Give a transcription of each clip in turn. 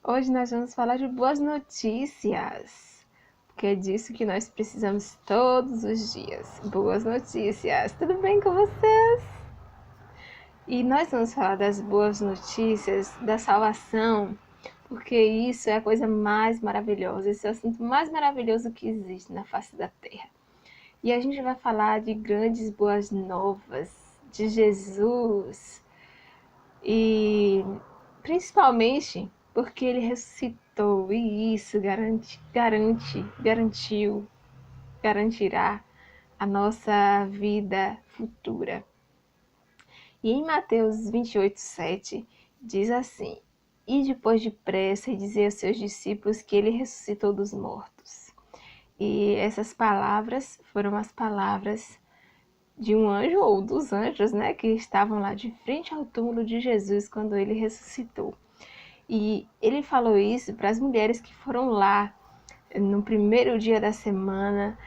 Hoje nós vamos falar de boas notícias, porque é disso que nós precisamos todos os dias. Boas notícias, tudo bem com vocês? E nós vamos falar das boas notícias da salvação, porque isso é a coisa mais maravilhosa, esse é o assunto mais maravilhoso que existe na face da terra. E a gente vai falar de grandes boas novas, de Jesus, e principalmente porque ele ressuscitou e isso garantirá a nossa vida futura. E em Mateus 28:7 diz assim: E depois depressa e dizer aos seus discípulos que ele ressuscitou dos mortos. E essas palavras foram as palavras de um anjo ou dos anjos, né, que estavam lá de frente ao túmulo de Jesus quando ele ressuscitou. E ele falou isso para as mulheres que foram lá no primeiro dia da semana,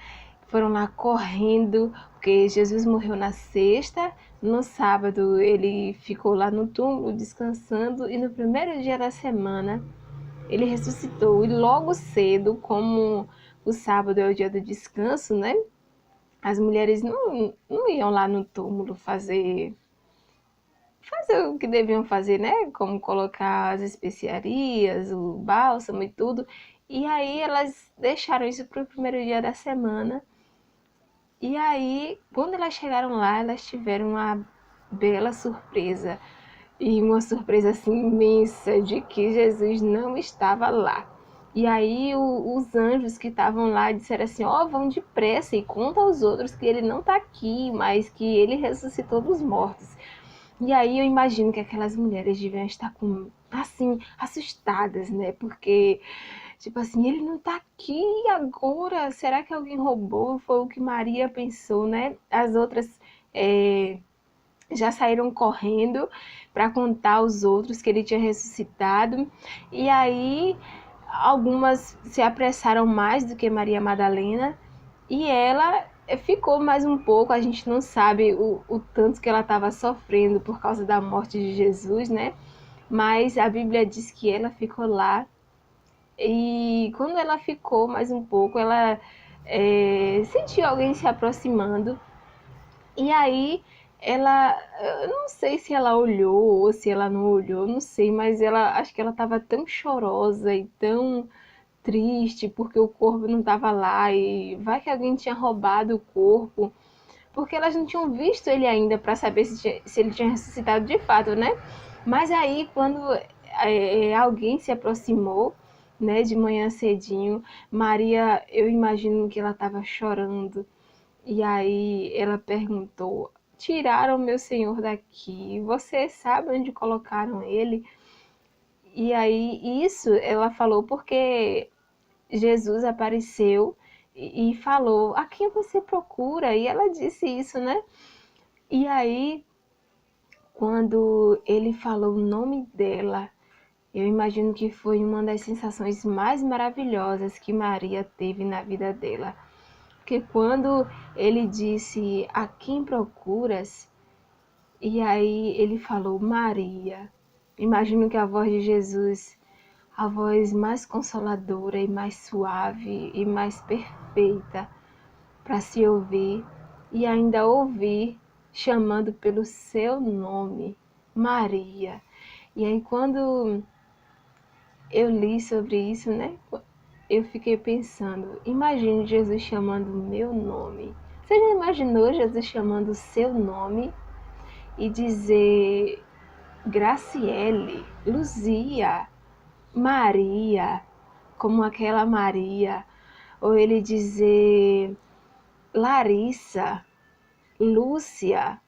foram lá correndo, porque Jesus morreu na sexta, no sábado ele ficou lá no túmulo descansando e no primeiro dia da semana ele ressuscitou. E logo cedo, como o sábado é o dia do descanso, né? As mulheres não iam lá no túmulo fazer o que deviam fazer, né? Como colocar as especiarias, o bálsamo e tudo. E aí elas deixaram isso para o primeiro dia da semana. E aí, quando elas chegaram lá, elas tiveram uma bela surpresa. E uma surpresa assim imensa de que Jesus não estava lá. E aí os anjos que estavam lá disseram assim, ó, vão depressa e conta aos outros que ele não está aqui, mas que ele ressuscitou dos mortos. E aí eu imagino que aquelas mulheres deviam estar assim, assustadas, né? Porque, tipo assim, ele não tá aqui agora. Será que alguém roubou? Foi o que Maria pensou, né? As outras já saíram correndo para contar aos outros que ele tinha ressuscitado. E aí algumas se apressaram mais do que Maria Madalena. E ela ficou mais um pouco, a gente não sabe o tanto que ela estava sofrendo por causa da morte de Jesus, né? Mas a Bíblia diz que ela ficou lá e quando ela ficou mais um pouco, ela sentiu alguém se aproximando e aí ela, eu não sei se ela olhou ou se ela não olhou, não sei, mas ela acho que ela estava tão chorosa e tão triste porque o corpo não estava lá e vai que alguém tinha roubado o corpo, porque elas não tinham visto ele ainda para saber se ele tinha ressuscitado de fato, né? Mas aí quando alguém se aproximou, né, de manhã cedinho, Maria, eu imagino que ela estava chorando e aí ela perguntou: Tiraram meu senhor daqui? Você sabe onde colocaram ele? E aí isso ela falou porque Jesus apareceu e falou: A quem você procura? E ela disse isso, né? E aí, quando ele falou o nome dela, eu imagino que foi uma das sensações mais maravilhosas que Maria teve na vida dela. Porque quando ele disse: A quem procuras? E aí ele falou: Maria. Imagino que a voz de Jesus, a voz mais consoladora e mais suave e mais perfeita para se ouvir e ainda ouvir chamando pelo seu nome, Maria. E aí quando eu li sobre isso, né, eu fiquei pensando, imagine Jesus chamando meu nome. Você já imaginou Jesus chamando o seu nome e dizer Graciele, Luzia, Maria, como aquela Maria, ou ele dizer Larissa, Lúcia,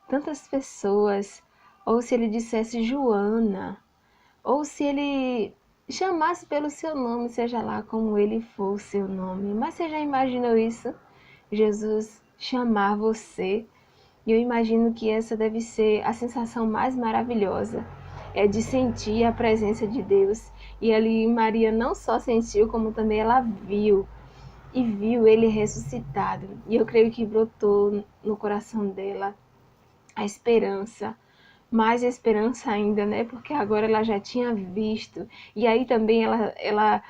tantas pessoas, ou se ele dissesse Joana, ou se ele chamasse pelo seu nome, seja lá como ele for o seu nome. Mas você já imaginou isso? Jesus chamar você? E eu imagino que essa deve ser a sensação mais maravilhosa, é de sentir a presença de Deus. E ali Maria não só sentiu, como também ela viu e viu ele ressuscitado. E eu creio que brotou no coração dela a esperança, mais esperança ainda, né? Porque agora ela já tinha visto. E aí também ela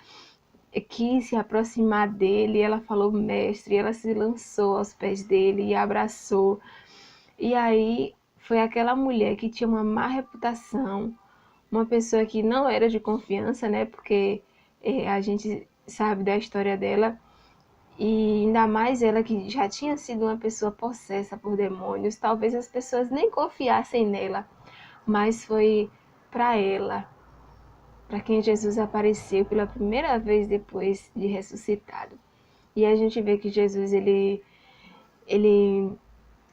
quis se aproximar dele, ela falou, mestre, ela se lançou aos pés dele e abraçou. E aí foi aquela mulher que tinha uma má reputação, uma pessoa que não era de confiança, né? Porque a gente sabe da história dela. E ainda mais ela que já tinha sido uma pessoa possessa por demônios, talvez as pessoas nem confiassem nela, mas foi para ela, para quem Jesus apareceu pela primeira vez depois de ressuscitado. E a gente vê que Jesus ele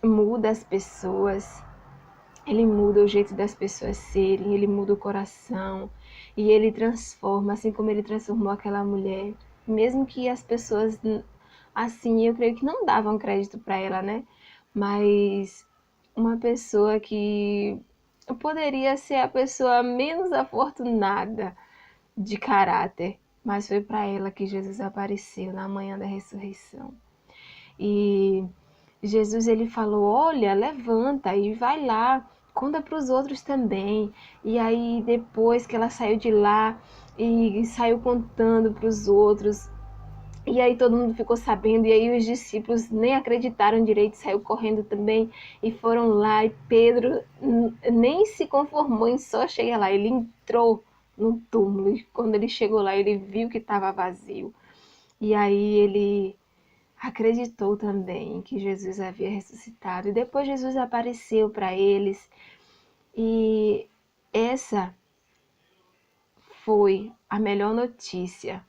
muda as pessoas, ele muda o jeito das pessoas serem, ele muda o coração e ele transforma, assim como ele transformou aquela mulher, mesmo que as pessoas assim, eu creio que não davam crédito para ela, né? Mas uma pessoa que poderia ser a pessoa menos afortunada de caráter, mas foi para ela que Jesus apareceu na manhã da ressurreição. E Jesus ele falou: "Olha, levanta e vai lá, conta para os outros também". E aí depois que ela saiu de lá e saiu contando para os outros, e aí todo mundo ficou sabendo, e aí os discípulos nem acreditaram direito, saiu correndo também e foram lá. E Pedro nem se conformou em só chegar lá, ele entrou no túmulo e quando ele chegou lá ele viu que estava vazio. E aí ele acreditou também que Jesus havia ressuscitado. E depois Jesus apareceu para eles e essa foi a melhor notícia,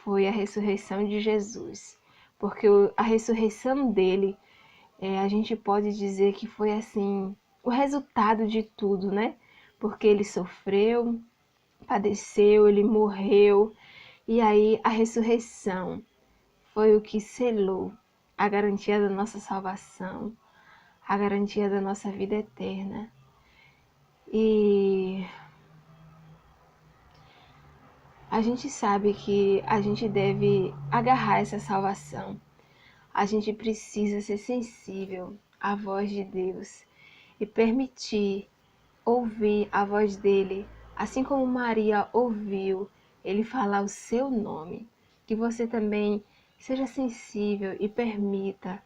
foi a ressurreição de Jesus, porque a ressurreição dele, a gente pode dizer que foi assim, o resultado de tudo, né? Porque ele sofreu, padeceu, ele morreu, e aí a ressurreição foi o que selou a garantia da nossa salvação, a garantia da nossa vida eterna. E a gente sabe que a gente deve agarrar essa salvação. A gente precisa ser sensível à voz de Deus e permitir ouvir a voz dele, assim como Maria ouviu ele falar o seu nome. Que você também seja sensível e permita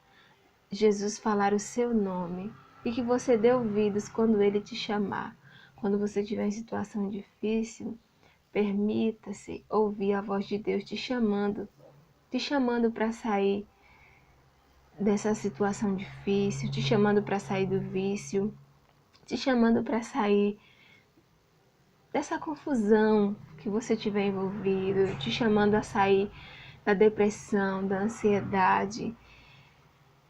Jesus falar o seu nome e que você dê ouvidos quando ele te chamar. Quando você estiver em situação difícil, permita-se ouvir a voz de Deus te chamando para sair dessa situação difícil, te chamando para sair do vício, te chamando para sair dessa confusão que você tiver envolvido, te chamando a sair da depressão, da ansiedade.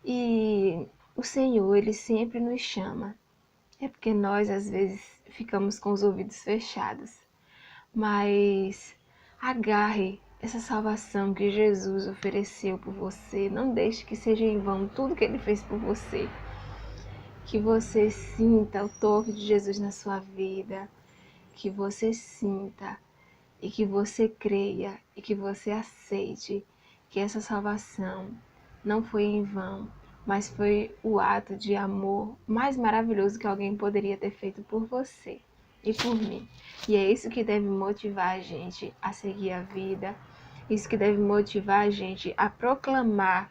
E o Senhor, ele sempre nos chama. É porque nós às vezes ficamos com os ouvidos fechados. Mas agarre essa salvação que Jesus ofereceu por você. Não deixe que seja em vão tudo que ele fez por você. Que você sinta o toque de Jesus na sua vida. Que você sinta e que você creia e que você aceite que essa salvação não foi em vão, mas foi o ato de amor mais maravilhoso que alguém poderia ter feito por você e por mim. E é isso que deve motivar a gente a seguir a vida, isso que deve motivar a gente a proclamar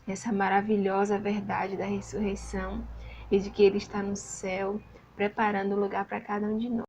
essa maravilhosa verdade da ressurreição e de que Ele está no céu, preparando o lugar para cada um de nós.